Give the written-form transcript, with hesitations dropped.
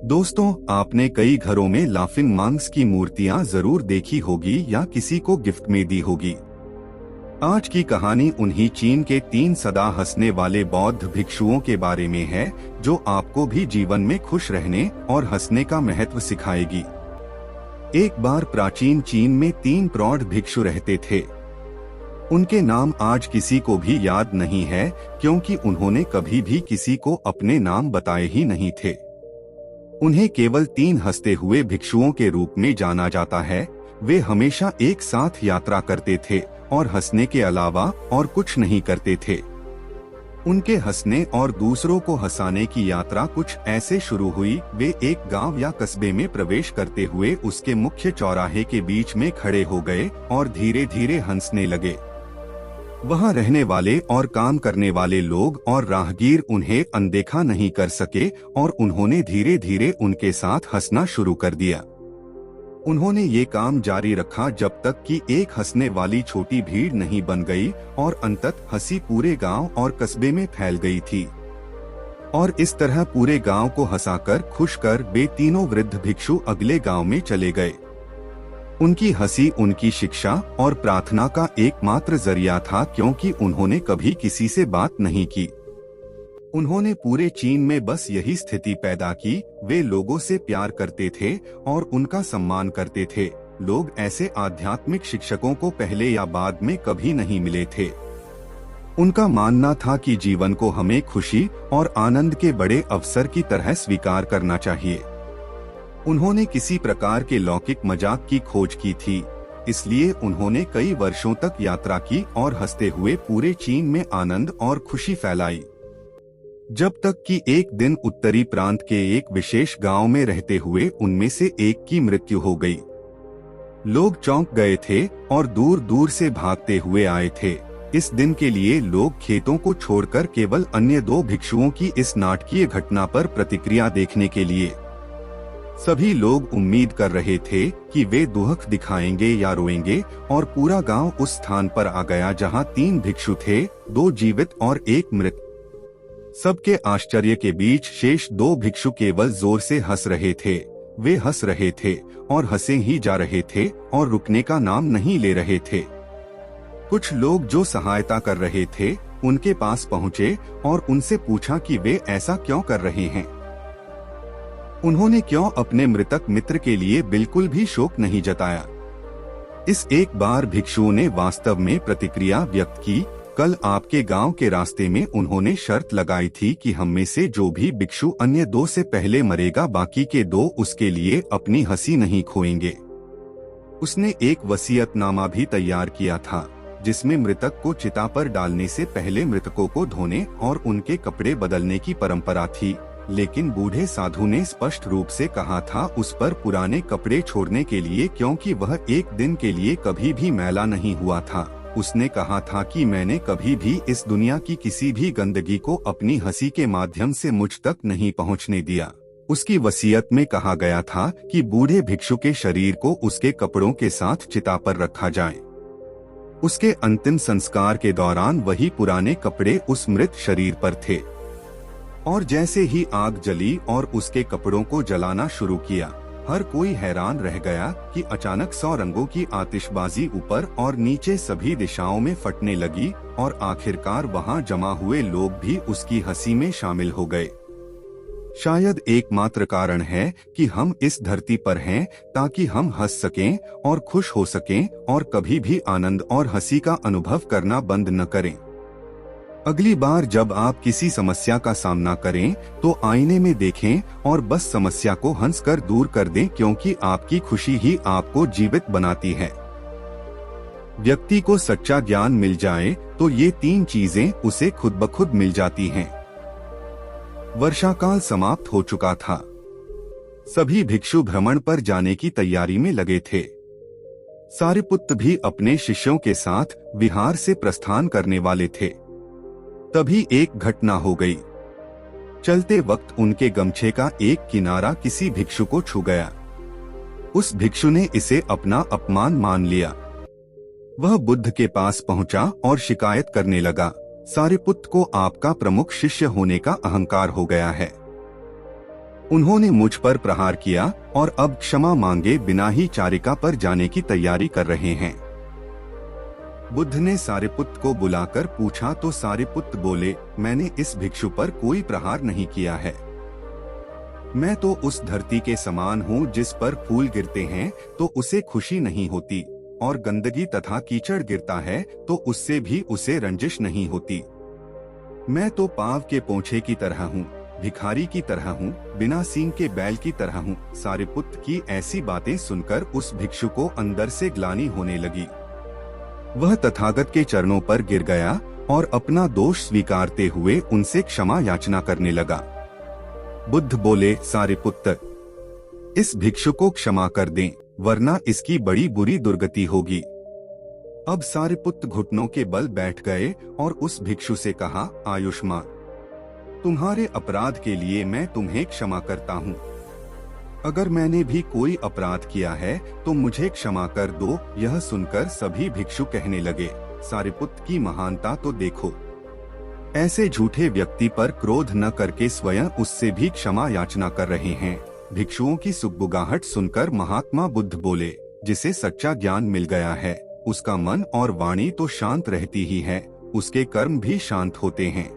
दोस्तों, आपने कई घरों में लाफिंग मंक्स की मूर्तियां जरूर देखी होगी या किसी को गिफ्ट में दी होगी। आज की कहानी उन्हीं चीन के 3 सदा हंसने वाले बौद्ध भिक्षुओं के बारे में है, जो आपको भी जीवन में खुश रहने और हंसने का महत्व सिखाएगी। एक बार प्राचीन चीन में 3 प्रौढ़ भिक्षु रहते थे। उनके नाम आज किसी को भी याद नहीं है, क्योंकि उन्होंने कभी भी किसी को अपने नाम बताए ही नहीं थे। उन्हें केवल 3 हंसते हुए भिक्षुओं के रूप में जाना जाता है। वे हमेशा एक साथ यात्रा करते थे और हंसने के अलावा और कुछ नहीं करते थे। उनके हंसने और दूसरों को हंसाने की यात्रा कुछ ऐसे शुरू हुई। वे एक गांव या कस्बे में प्रवेश करते हुए उसके मुख्य चौराहे के बीच में खड़े हो गए और धीरे धीरे हंसने लगे। वहां रहने वाले और काम करने वाले लोग और राहगीर उन्हें अनदेखा नहीं कर सके और उन्होंने धीरे धीरे उनके साथ हंसना शुरू कर दिया। उन्होंने ये काम जारी रखा जब तक कि एक हंसने वाली छोटी भीड़ नहीं बन गई और अंततः हंसी पूरे गांव और कस्बे में फैल गई थी। और इस तरह पूरे गांव को हंसाकर खुश कर वे तीनों वृद्ध भिक्षु अगले गांव में चले गए। उनकी हंसी उनकी शिक्षा और प्रार्थना का एकमात्र जरिया था, क्योंकि उन्होंने कभी किसी से बात नहीं की। उन्होंने पूरे चीन में बस यही स्थिति पैदा की। वे लोगों से प्यार करते थे और उनका सम्मान करते थे। लोग ऐसे आध्यात्मिक शिक्षकों को पहले या बाद में कभी नहीं मिले थे। उनका मानना था कि जीवन को हमें खुशी और आनंद के बड़े अवसर की तरह स्वीकार करना चाहिए। उन्होंने किसी प्रकार के लौकिक मजाक की खोज की थी, इसलिए उन्होंने कई वर्षों तक यात्रा की और हंसते हुए पूरे चीन में आनंद और खुशी फैलाई। जब तक कि एक दिन उत्तरी प्रांत के एक विशेष गांव में रहते हुए उनमें से एक की मृत्यु हो गई। लोग चौंक गए थे और दूर दूर से भागते हुए आए थे। इस दिन के लिए लोग खेतों को छोड़कर केवल अन्य 2 भिक्षुओं की इस नाटकीय घटना पर प्रतिक्रिया देखने के लिए। सभी लोग उम्मीद कर रहे थे कि वे दुख दिखाएंगे या रोएंगे, और पूरा गांव उस स्थान पर आ गया जहां 3 भिक्षु थे, 2 जीवित और 1 मृत। सबके आश्चर्य के बीच शेष 2 भिक्षु केवल जोर से हंस रहे थे। वे हंस रहे थे और हंसे ही जा रहे थे और रुकने का नाम नहीं ले रहे थे। कुछ लोग जो सहायता कर रहे थे उनके पास पहुंचे और उनसे पूछा कि वे ऐसा क्यों कर रहे हैं। उन्होंने क्यों अपने मृतक मित्र के लिए बिल्कुल भी शोक नहीं जताया। इस एक बार भिक्षुओं ने वास्तव में प्रतिक्रिया व्यक्त की। कल आपके गांव के रास्ते में उन्होंने शर्त लगाई थी कि हम में से जो भी भिक्षु अन्य 2 से पहले मरेगा, बाकी के 2 उसके लिए अपनी हंसी नहीं खोएंगे। उसने एक वसीयतनामा भी तैयार किया था, जिसमें मृतक को चिता पर डालने से पहले मृतकों को धोने और उनके कपड़े बदलने की परंपरा थी। लेकिन बूढ़े साधु ने स्पष्ट रूप से कहा था उस पर पुराने कपड़े छोड़ने के लिए, क्योंकि वह एक दिन के लिए कभी भी मैला नहीं हुआ था। उसने कहा था कि मैंने कभी भी इस दुनिया की किसी भी गंदगी को अपनी हंसी के माध्यम से मुझ तक नहीं पहुंचने दिया। उसकी वसीयत में कहा गया था कि बूढ़े भिक्षु के शरीर को उसके कपड़ों के साथ चिता पर रखा जाए। उसके अंतिम संस्कार के दौरान वही पुराने कपड़े उस मृत शरीर पर थे। और जैसे ही आग जली और उसके कपड़ों को जलाना शुरू किया, हर कोई हैरान रह गया कि अचानक 100 रंगों की आतिशबाजी ऊपर और नीचे सभी दिशाओं में फटने लगी, और आखिरकार वहां जमा हुए लोग भी उसकी हंसी में शामिल हो गए। शायद एकमात्र कारण है कि हम इस धरती पर हैं, ताकि हम हंस सकें और खुश हो सकें और कभी भी आनंद और हंसी का अनुभव करना बंद न करें। अगली बार जब आप किसी समस्या का सामना करें तो आईने में देखें और बस समस्या को हंसकर दूर कर दें, क्योंकि आपकी खुशी ही आपको जीवित बनाती है। व्यक्ति को सच्चा ज्ञान मिल जाए तो ये 3 चीजें उसे खुद ब खुद मिल जाती हैं। वर्षाकाल समाप्त हो चुका था। सभी भिक्षु भ्रमण पर जाने की तैयारी में लगे थे। सारिपुत्त भी अपने शिष्यों के साथ विहार से प्रस्थान करने वाले थे। तभी एक घटना हो गई। चलते वक्त उनके गमछे का एक किनारा किसी भिक्षु को छू गया। उस भिक्षु ने इसे अपना अपमान मान लिया। वह बुद्ध के पास पहुंचा और शिकायत करने लगा, सारिपुत्त को आपका प्रमुख शिष्य होने का अहंकार हो गया है। उन्होंने मुझ पर प्रहार किया और अब क्षमा मांगे बिना ही चारिका पर जाने की तैयारी कर रहे हैं। बुद्ध ने सारिपुत्त को बुलाकर पूछा तो सारिपुत्त बोले, मैंने इस भिक्षु पर कोई प्रहार नहीं किया है। मैं तो उस धरती के समान हूँ जिस पर फूल गिरते हैं तो उसे खुशी नहीं होती, और गंदगी तथा कीचड़ गिरता है तो उससे भी उसे रंजिश नहीं होती। मैं तो पाँव के पोंछे की तरह हूँ, भिखारी की तरह हूँ, बिना सींग के बैल की तरह हूँ। सारिपुत्त की ऐसी बातें सुनकर उस भिक्षु को अंदर से ग्लानि होने लगी। वह तथागत के चरणों पर गिर गया और अपना दोष स्वीकारते हुए उनसे क्षमा याचना करने लगा। बुद्ध बोले, सारिपुत्त, इस भिक्षु को क्षमा कर दें, वरना इसकी बड़ी बुरी दुर्गति होगी। अब सारिपुत्त घुटनों के बल बैठ गए और उस भिक्षु से कहा, आयुष्मान, तुम्हारे अपराध के लिए मैं तुम्हें क्षमा करता हूँ। अगर मैंने भी कोई अपराध किया है तो मुझे क्षमा कर दो। यह सुनकर सभी भिक्षु कहने लगे, सारिपुत्त की महानता तो देखो। ऐसे झूठे व्यक्ति पर क्रोध न करके स्वयं उससे भी क्षमा याचना कर रहे हैं। भिक्षुओं की सुगबुगाहट सुनकर महात्मा बुद्ध बोले, जिसे सच्चा ज्ञान मिल गया है उसका मन और वाणी तो शांत रहती ही है, उसके कर्म भी शांत होते हैं।